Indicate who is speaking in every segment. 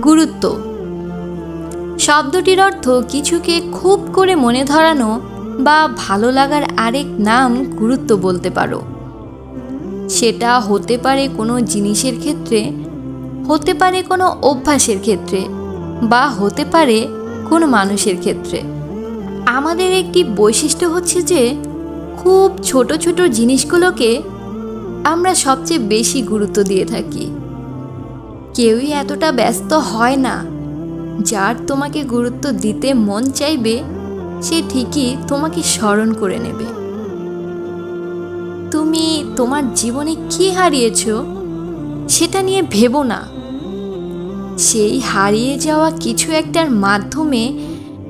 Speaker 1: গুরুত্ব শব্দটির অর্থ কিছুকে খুব করে মনে ধরানো বা ভালো লাগার আরেক নাম গুরুত্ব বলতে পারো। সেটা হতে পারে কোনো জিনিসের ক্ষেত্রে, হতে পারে কোনো অভ্যাসের ক্ষেত্রে, বা হতে পারে কোনো মানুষের ক্ষেত্রে। আমাদের একটি বৈশিষ্ট্য হচ্ছে যে খুব ছোট ছোট জিনিসগুলোকে আমরা সবচেয়ে বেশি গুরুত্ব দিয়ে থাকি। কেউই এতটা ব্যস্ত হয় না। যার তোমাকে গুরুত্ব দিতে মন চাইবে সে ঠিকই তোমাকে স্মরণ করে নেবে। তুমি তোমার জীবনে কি হারিয়েছ সেটা নিয়ে ভেবো না। সেই হারিয়ে যাওয়া কিছু একটার মাধ্যমে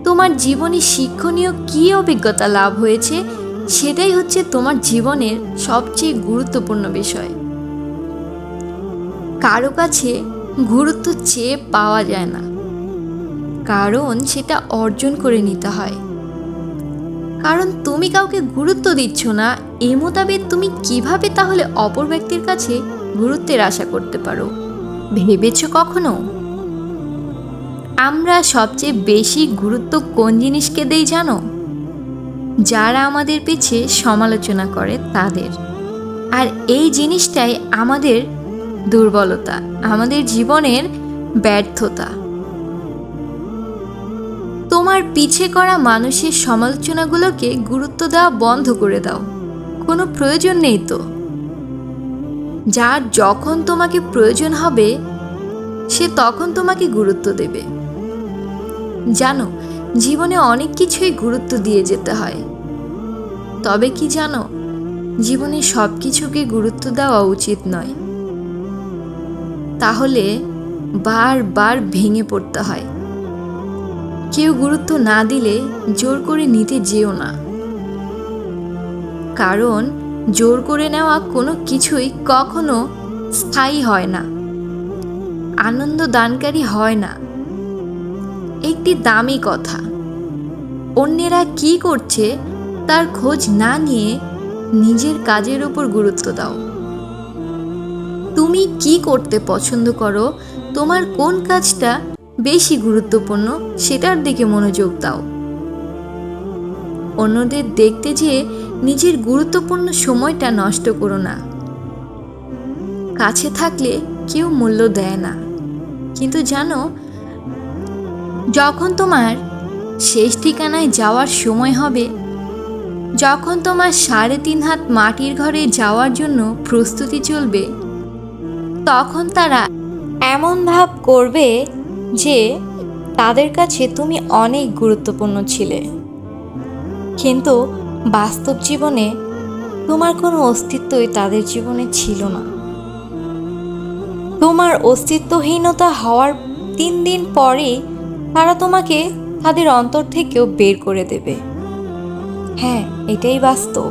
Speaker 1: তোমার জীবনে শিক্ষণীয় কী অভিজ্ঞতা লাভ হয়েছে সেটাই হচ্ছে তোমার জীবনের সবচেয়ে গুরুত্বপূর্ণ বিষয়। কারো কাছে গুরুত্ব চেয়ে পাওয়া যায় না, কারণ সেটা অর্জন করে নিতে হয়। কারণ তুমি কাউকে গুরুত্ব দিচ্ছ না, এ মোতাবেক তুমি কিভাবে তাহলে অপর ব্যক্তির কাছে গুরুত্বের আশা করতে পারো? ভেবেছ কখনো? আমরা সবচেয়ে বেশি গুরুত্ব কোন জিনিসকে দেই জানো? যারা আমাদের পিছে সমালোচনা করে তাদের। আর এই জিনিসটাই আমাদের দুর্বলতা, আমাদের জীবনের ব্যর্থতা। তোমার পিছে করা মানুষের সমালোচনাগুলোকে গুরুত্ব দেওয়া বন্ধ করে দাও। কোনো প্রয়োজন নেই তো। যার যখন তোমাকে প্রয়োজন হবে সে তখন তোমাকে গুরুত্ব দেবে। জানো, জীবনে অনেক কিছুই গুরুত্ব দিয়ে যেতে হয়। তবে কি জানো, জীবনে সব কিছুকে গুরুত্ব দেওয়া উচিত নয়। তাহলে বারবার ভেঙে পড়তে হয়। কেউ গুরুত্ব না দিলে জোর করে নিতে যেও না, কারণ জোর করে নেওয়া কোনো কিছুই কখনো স্থায়ী হয় না, আনন্দ দানকারী হয় না। একটি দামি কথা, অন্যেরা কি করছে তার খোঁজ না নিয়ে নিজের কাজের উপর গুরুত্ব দাও। তুমি কি করতে পছন্দ করো, তোমার কোন কাজটা বেশি গুরুত্বপূর্ণ সেটার দিকে মনোযোগ দাও। অন্যদের দেখতে যেয়ে নিজের গুরুত্বপূর্ণ সময়টা নষ্ট করো না। কাছে থাকলে কেউ মূল্য দেয় না, কিন্তু জানো, যখন তোমার শেষ ঠিকানায় যাওয়ার সময় হবে, যখন তোমার 3.5 হাত মাটির ঘরে যাওয়ার জন্য প্রস্তুতি চলবে, তখন তারা এমন ভাব করবে যে তাদের কাছে তুমি অনেক গুরুত্বপূর্ণ ছিলে, কিন্তু বাস্তব জীবনে তোমার কোনো অস্তিত্বই তাদের জীবনে ছিল না। তোমার অস্তিত্বহীনতা হওয়ার 3 দিন পরে তারা তোমাকে তাদের অন্তর থেকেও বের করে দেবে। হ্যাঁ, এটাই বাস্তব।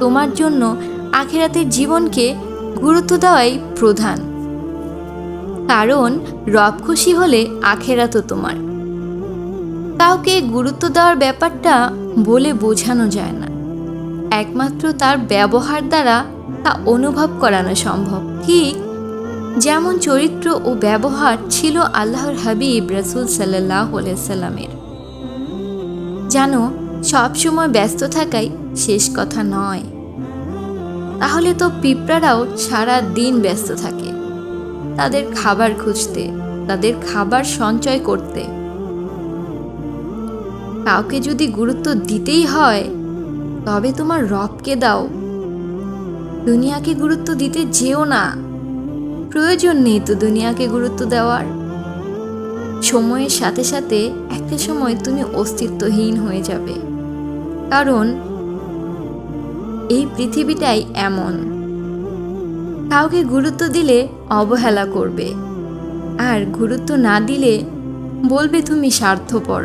Speaker 1: তোমার জন্য আখিরাতের জীবনকে গুরুত্ব দেওয়াই প্রধান, কারণ রব খুশি হলে আখিরাতও তোমার। কাউকে গুরুত্ব দেওয়ার ব্যাপারটা বলে বোঝানো যায় না, একমাত্র তার ব্যবহার দ্বারা তা অনুভব করানো সম্ভব। ঠিক যেমন চরিত্র ও ব্যবহার ছিল আল্লাহর হাবিব রাসূল সাল্লাল্লাহু আলাইহি সাল্লামের। জানো, সবসময় ব্যস্ত থাকাই শেষ কথা নয়। তাহলে তো পিঁপড়ারাও সারা দিন ব্যস্ত থাকে তাদের খাবার খুঁজতে, তাদের খাবার সঞ্চয় করতে। কাউকে যদি গুরুত্ব দিতেই হয় তবে তোমার রবকে দাও। দুনিয়াকে গুরুত্ব দিতে যেও না, প্রয়োজন নেই তো দুনিয়াকে গুরুত্ব দেওয়ার। সময়ের সাথে সাথে একটা সময় তুমি অস্তিত্বহীন হয়ে যাবে, কারণ এই পৃথিবীটাই এমন। কাউকে গুরুত্ব দিলে অবহেলা করবে, আর গুরুত্ব না দিলে বলবে তুমি স্বার্থপর।